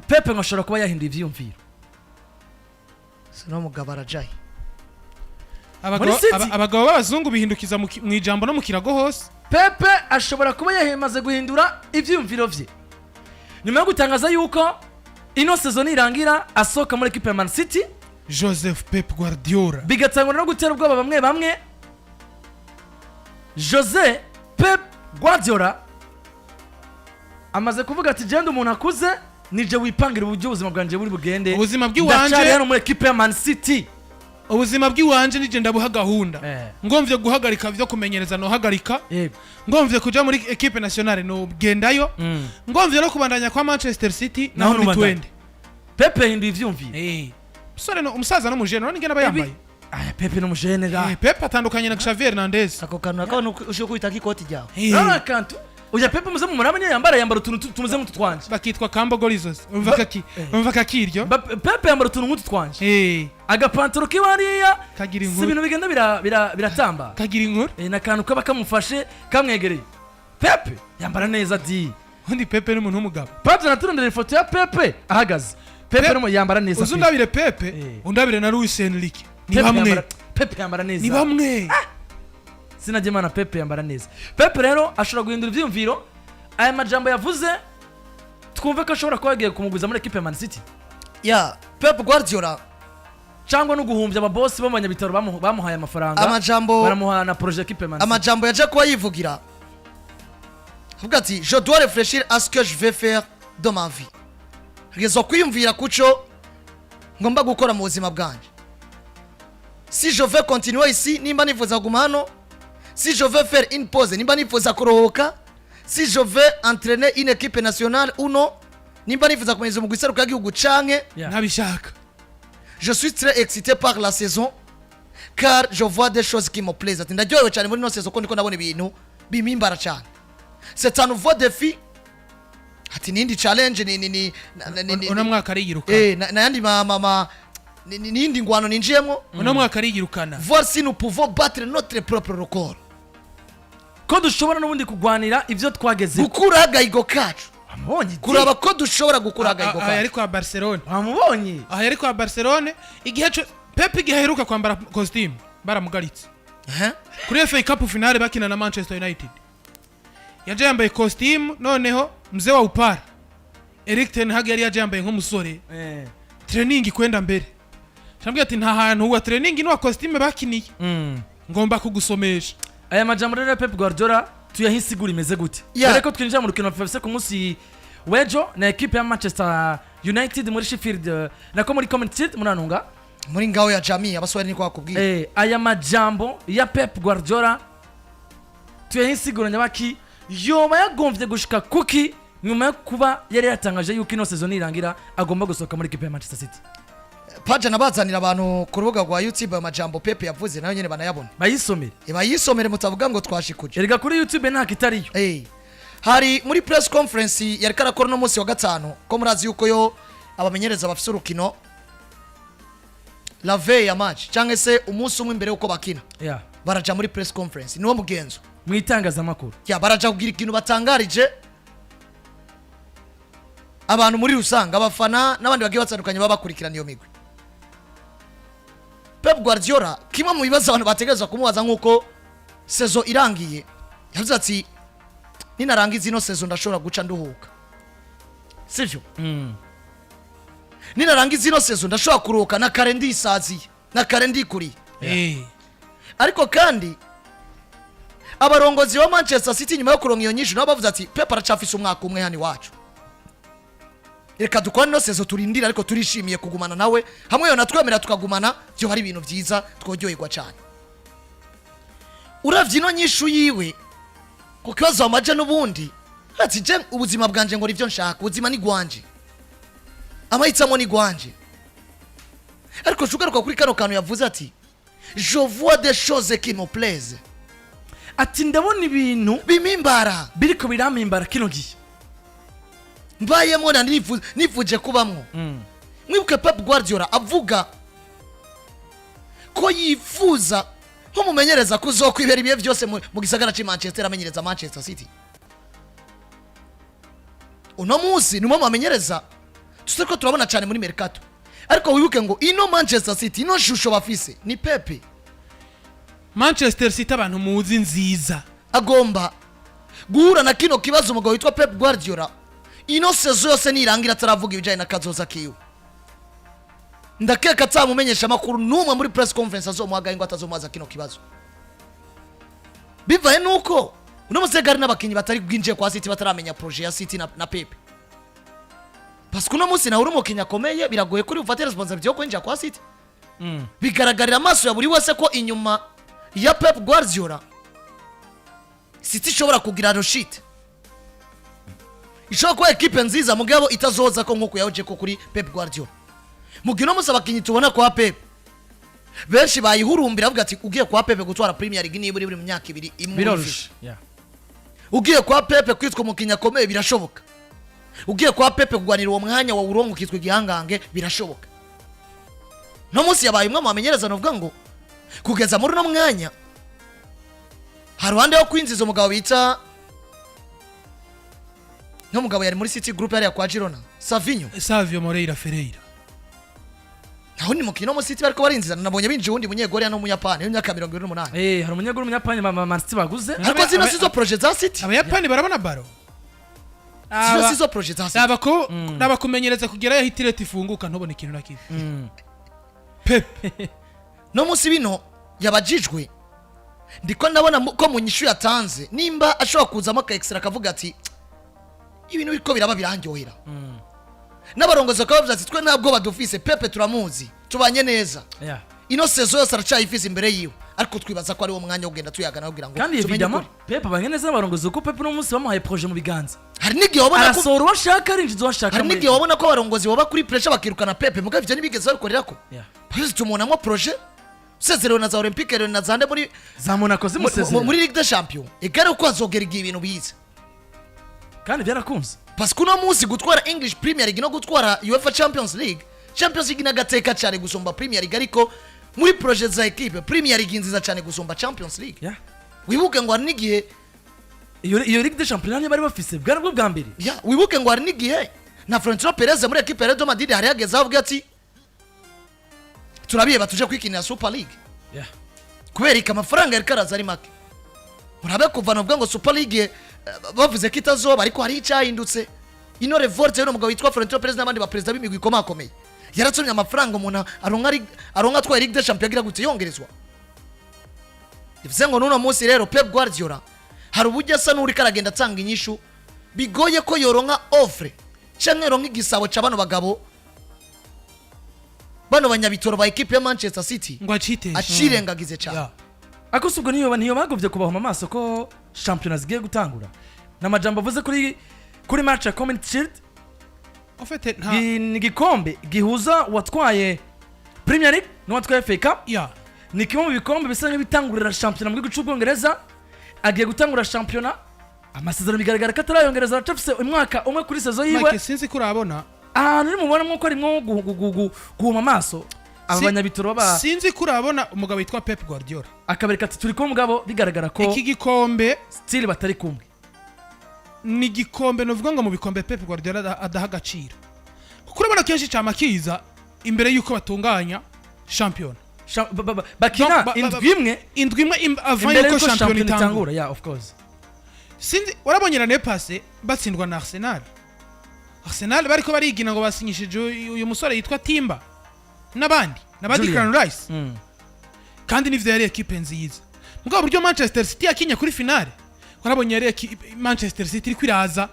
Pepe ngashobora kuba yahinduye ivyumviro sino mugabo arajaye abagabo b'abazungu bihindukiza mu ijambo no mu kirago hose. Pepe ashobora kuba yahemaze guhindura ivyumviro vye nyuma yo gutangaza yuko ino season irangira asoka muri equipe ya Man City. Joseph Pep Guardiola bigatangwa no gutera ubwoba bamwe Jose Pep Guardiola amaze kuvuga ati genda umuntu akuze nije wipangira uburyo ubuzima bwanje buri bugende ubuzima bw'iwanje hano muri equipe ya Man City. Ubuzima bw'iwanje nije ndabuha gahunda ngomvye guhagarika byo kumenyereza no hagarika ngomvye kuja muri equipe nationale no gendayo ngomvye no kubandanya kwa Manchester City naho ni 20. Pepe hinduye ivyumviro sore no umusaza no mujene none ngena bayambaye Pepe no mujene ga Pepe atandukanye na Xavi Hernandez ako kantu akabona ushyo kwita kikoti ryawe kantu uya Pepe muze mu murabanye yambara utuntu tumuze mu twanje bakitwa Kambo Gorizos umva kakiryo Pepe yambara utuntu mutu twanje agapantaro kibariya kagira inkuru si ibintu bigenda biratamba kagira inkuru na kantu kaba kamufashe kamwegereye Pepe yambara neza di undi Pepe ni umuntu w'umugabo Patrick naturondera ifoto ya Pepe ahagaze Pepe no yambara neza uzundabire Pepe undabire na Luis Enrique ni bamwe Pepe yambara neza ni bamwe sinajemana Pepe yambara neza Pepe rero ashobora guhindura ivyumviro aya majambo yavuze twumve ko ashobora kuba yagiye kumuguza muri equipe ya Man City Pep Guardiola cyangwa no guhumbya ababosi b'abanyabitaro bamuhaye amafaranga amajambo baramuha na projet equipe ya Man City amajambo yaje kuba yivugira avuga ati je dois réfléchir à ce que je vais faire dans ma vie rezo kwiyumvira kuco ngomba gukora mu buzima bwanje si je veux continuer ici nimba nifuza guma hano si je veux faire une pause nimba nifuza kuruhuka si je veux entraîner une équipe nationale ou non nimba nifuza kumenyeza mu giseruka gihugu canke ntabishaka. Je suis très excité par la saison car je vois des choses qui me plaisent. Ati ndaryohewe cyane muri no saison ko ndiko ndabona ibintu bimimbara cyane. C'est un nouveau défi. Ati nindi challenge ni ona mwaka ariyiruka na yandi mama nindi ngwano ninjiyemo ona mwaka ariyirukana. Voir si nous pouvons battre notre propre record. Ko dushobora n'ubundi kugwanira ivyo twageze gukura agahigo kacu. Amubonye kuraba ko dushobora gukura agahigo kacu. Yari kwa Barcelona amubonye yari kwa Barcelona igihe Pepe giheruka kwambara costume baramugaritse kuri FA Cup finale bakina na Manchester United yaje yambaye costume noneho mzee wa upara Erik ten Hag yari yaje yambaye nk'umusore training kwenda mbere cyambwiye ati nta hantu huwa training no costume bakiniye ngomba kugusomesha aya majambo rero Pep Guardiola tuyahisigura imeze gute ariko twinjira mu rukino FC ku munsi wejo na equipe ya Manchester United muri Sheffield nako muri Community munanunga muri ngao ya jamii abaswari niko bakubwiye aya majambo ya Pep Guardiola tuyahisigura nyabaki yoba yagomvye gushika kuki nyuma yo kuba yari yatangaje yuko ino season irangira agomba gusohoka muri equipe ya Manchester City. Paje nabazanira abantu ku rubuga rwa YouTube amajambo Pepe yavuze nayo nyene banayabona bayisomere mutavuga ngo twashikuje erega kuri YouTube nta kitariyo hari muri press conference yari karakora no munsi wa gatanu ko murazi yuko yo abamenyereza bafise urukino la veille ya match cyangwa se umunsi umwe imbere uko bakina baraja muri press conference niwo mugenzo mwitangaza makuru baraja kugira ikintu batangarije abantu muri rusanga abafana n'abandi bagiye batandukanye babakurikirana iyo migwi. Pep Guardiola kimwe mu bibazo abantu bategereza kumubaza nkuko saison irangiye yavuze ati ninarangiza ino saison ndashobora guca nduhuka sivyo ninarangiza ino saison ndashobora kuruhuka na karendi isaziye na karendi kuri ariko kandi abarongozi wa Manchester City nyuma yo kuronka iyo nyinshi nabo bavuze ati Pep aracafise umwaka umwe hani wacu reka dukora no sezo turindira ariko turishimiye kugumana nawe hamwe yo natwemera tukagumana byo hari ibintu byiza tworyoherwa cyane. Uravye ino nyishu yiwe kukibazo amaje n'ubundi ati je ubuzima bwanje ngo rivyo nshaka ubuzima ni gwanje amahitamo ni gwanje ariko shugaruka kuri kano kantu yavuze ati je vois des choses qui me plaisent ati ndabona ibintu bimimbara biriko biramimbara kino gihe mbayemo na nifuje kubamwo mwibuke Pep Guardiola avuga ko yifuza nko mumenyereza kuzokwibera ibiye byose mu gisagara ci Manchester amenyereza Manchester City uno munsi numo amenyereza tuseko turabona cyane muri mercato ariko wibuke ngo ino Manchester City ino shusho bafise ni Pepe. Manchester City abantu muzi nziza agomba guhura na kino kibazo umugabo witwa Pep Guardiola ino sezo yose nirangira ataravuga ibijanye na kazoza kiwe. Ndakeka atamumenyesha amakuru numwe muri press conference azomuhaga ngo atazomuhaza kino kibazo. Bivaye nuko uno musegari n'abakinyi batari bwinjiye kwa City bataramenya projet ya City na Pepe. Parce que uno musi na uri umukinya akomeye biragoye kuri ufate responsibility yo kwinjira kwa City. Bigaragarira amaso ya buri wese ko inyuma ya Pep Guardiola City ishobora kugira roshite. Ishobora kuba equipe nziza mugabo itazoza ko nkuko yaje ko kuri Pep Guardiola. Mugino musaba kinyi tubona kwa Pep. Benshi bayihurumbira avuga ati ugiye kwa Pepe gutwara Premier League ni buri mu myaka 2 biroroshe. Ugiye kwa Pepe kwitwa umukinya akomeye birashoboka. Ugiye kwa Pepe kugwanira uwo mwanya wa urongo kitwa igihangange birashoboka. No munsi yabaye umwe mu bamenyereza novuga ngo kugeza muri no mwanya haruhande yo kwinjiza umugabo bita no mugabo yari muri City Group yari kwa Girona Savio Moreira Ferreira. Aho ni mukino mu City bariko barinziza nabonye binje undi munyegore hano mu Yapani y'imyaka 28. Hari umunyegore mu Yapani Man City baguze. Ariko zino sizo project za City. Abayapani barabona baro. Zino sizo project za City. Nabakumenyereza kugera yahitirete ifunguka ntubone ikintu nakivi. Pepe. No musi bino yabajijwe. Ndiko ndabona ko mu nyishu yatanze nimba ashobora kuzamo ka extra kavuga ati ibintu biko biraba birangyohera. N'abarongozi bakavuga ati twe ntabwo badufise Pepe turamuzi tubanye neza. Ino sezo yose aracayifise imbere yiwe ariko twibaza ko ari wo mwanya ugenda tuyagana kugira ngo kandi evidemment Pepe banye neza n'abarongozi ko Pepe no munsi bamuhaye projet mu biganza. Hari n'igihe wabona ko arasoro washaka arinjizo washaka. Hari n'igihe wabona ko abarongozi baba kuri pressure bakirukana Pepe mugabo ivyo nibigeze bakorerako. Pasi tumunamo projet Sezerewe na za Olympique rero na zande muri za Monaco zimusezerera muri Ligue des Champions. Egare uko azogera ibintu bize. Kandi byarakunze. Parce que uno munsi gutwara English Premier League no gutwara UEFA Champions League nagateka cyane gusumba Premier League ariko muri projet za equipe Premier League nziza cyane gusumba Champions League. Wibuke ngo hari n'igihe iyo Ligue des Champions bari bafise bwari bwo bwa mbere. Wibuke ngo hari n'igihe na Florentino Perez muri equipe ya Real Madrid hari yageze avuga ati turabiye batuje kwikinira Super League. Kubera amafaranga yari karaza ari make. Murabe kuvana ubwo ngo Super League bavuze ko itazoba ariko hari icyahindutse. Ino revolte yo mugabo witwa Florentino Perez n'abandi ba president b'imigwi ikomakomeye yaratsomye amafaranga umuntu aronka twa Ligue des Champions agira gute yongerezwa. Bivuze ngo nuno munsi rero Pep Guardiola hari ubujya asa n'uri karagenda atanga inyishu bigoye ko yoronka offre canke ronka igisabo c'abano bagabo bano banyabitoro ba equipe ya Manchester City ngo acirengagize cyane. Akosubwo niyo bagovye kubaho mu maso ko championnat zigiye gutangura. Namajambo avuze kuri match ya Community Shield. En fait ni gikombe gihuza watwaye Premier League no watwaye FA Cup. Ni kimwe mu bikombe bisa nk'ibitangurira championnat mu gihugu cy'Ubwongereza. Agiye gutangura championnat. Amasezerano bigaragara ko atarayongereza aracafise umwaka umwe kuri saison yiwe. Mike sinzi kurabona. Nuri mubona mwo ko ari mwo guhuma amaso. Abanyabitoro ba sinzi kurabona umugabo witwa Pep Guardiola. Akabereka ati turi ko mugabo bigaragara ko iki gikombe still batari kumwe. Ni gikombe novuga ngo mu bikombe Pep Guardiola adaha agaciro. Kuko urabona kenshi cyama kiza imbere yuko batunganya champion. Bakina indwi imwe avant yuko champion itangura. Yeah, of course. Sinzi warabonye na passe batsindwa na Arsenal. Arsenal bariko barigina ngo basinyishije uyu musore yitwa Timba n'abandi Declan Rice. Kandi nivyo yari equipe nziza. Mugabo buryo Manchester City yakinye kuri finale. Warabonye yari Manchester City iri kwiraza.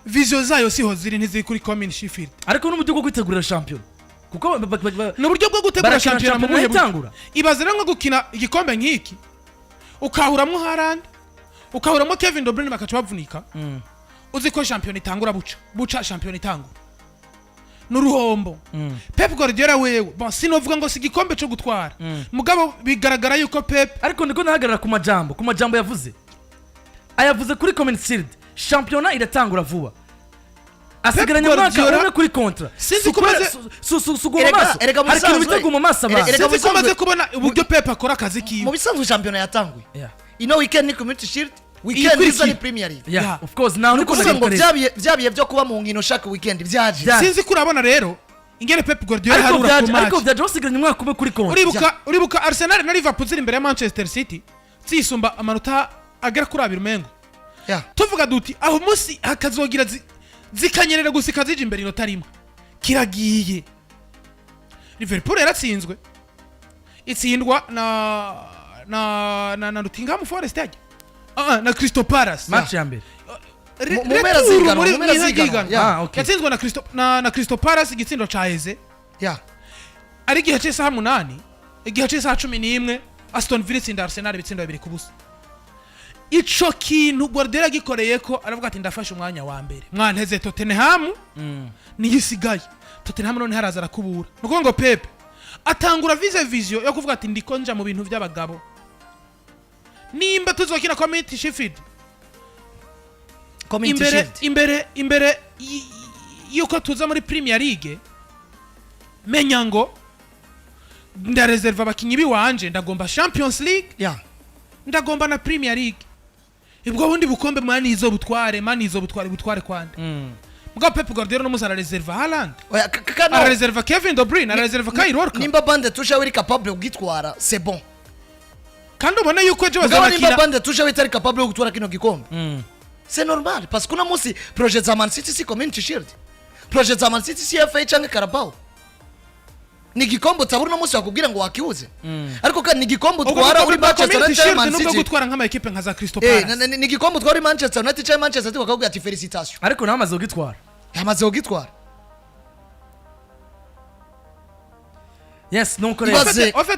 Vision zayo siho ziri ntiziri kuri Community Shield. Ariko n'uburyo bwo kwitegurira champion. Kuko n'uburyo bwo gutegura champion mu buhe butangura. Ibaze rero ngo gukina igikombe nk'iki. Ukahuramwo Haaland, ukahuramwo Kevin De Bruyne bakaca bavunika. Uzi ko champion itangura buca champion itangura. Nuruhombo. Pep Guardiola wewe bon sinovuga ngo sigikombe cyo gutwara. Mugabo bigaragara yuko Pep ariko ndiko nahagarara ku majambo yavuze. Ayavuze kuri Community Shield championnat iratangura vuba. Asigaranye mwaka umwe kuri contrat. Sinzi kumaze suguma maso. Hari ikintu bitaguma maso abantu. Sinzi kumaze kubona uburyo Pep akora akazi kiwe. Mu bisanzwe championnat yatanguye. Ino weekend ni Community Shield weekend isa ni Premier League yeah of course now niko ngo byabiye byo kuba mu nkino shaka weekend byaje sinzi kurabona rero ingene Pep Guardiola harura ku match ariko byaje basigaranye umwaka kumwe kuri konti uribuka Arsenal na Liverpool ziri imbere ya Manchester City zisumba amanota agera kuri 2 mengo tuvuga duti aho musi hakazogira zikanyerera gusika zije imbere inota rimwe kiragiye Liverpool yaratsinzwe itsindwa na Nottingham Forest yaje na Crystal Palace match ya mbere mumera zigana yatsinzwe na Crystal Palace igitsindo caheze ari gihe cy'isa 8 igihe cy'isa 11 Aston Villa itsinda Arsenal ibitsindo 2 kubusa ico kintu Guardiola gikoreye ko aravuga ati ndafashe umwanya wa mbere mwanteze Tottenham niyisigaye Tottenham none haraza arakubura nuko ngo Pepe atangura vision yo kuvuga ati ndiko nja mu bintu by'abagabo nimba tuzokina Community Shield imbere yuko tuza muri Premier League menya ngo ndareserva abakinyi biwanje ndagomba Champions League ndagomba na Premier League ibwo bundi bukombe mani izo butware kwande Mga Pep Guardiola no muzara reserva Haaland ara reserva Kevin De Bruyne ara reserva Kyle Walker nimba bande tuje wiri capable gitwara c'est bon kandi ubona yuko ejo bazakina nimba bande tuje witari capable gutwara kino gikombe c'est normal parce que uno musi projet za Man City si Community Shield projet za Man City si FA cyangwa Carabao ni gikombe tabura musi wakubwira ngo wakiuze ariko kandi ni gikombe twara uri Manchester United Man City no gutwara nk'ama equipe nka za Crystal Palace ni gikombe twara uri Manchester United cyangwa Manchester City bakakubwira ati felicitation ariko nawe amaze gutwara yamaze gutwara yes non en fait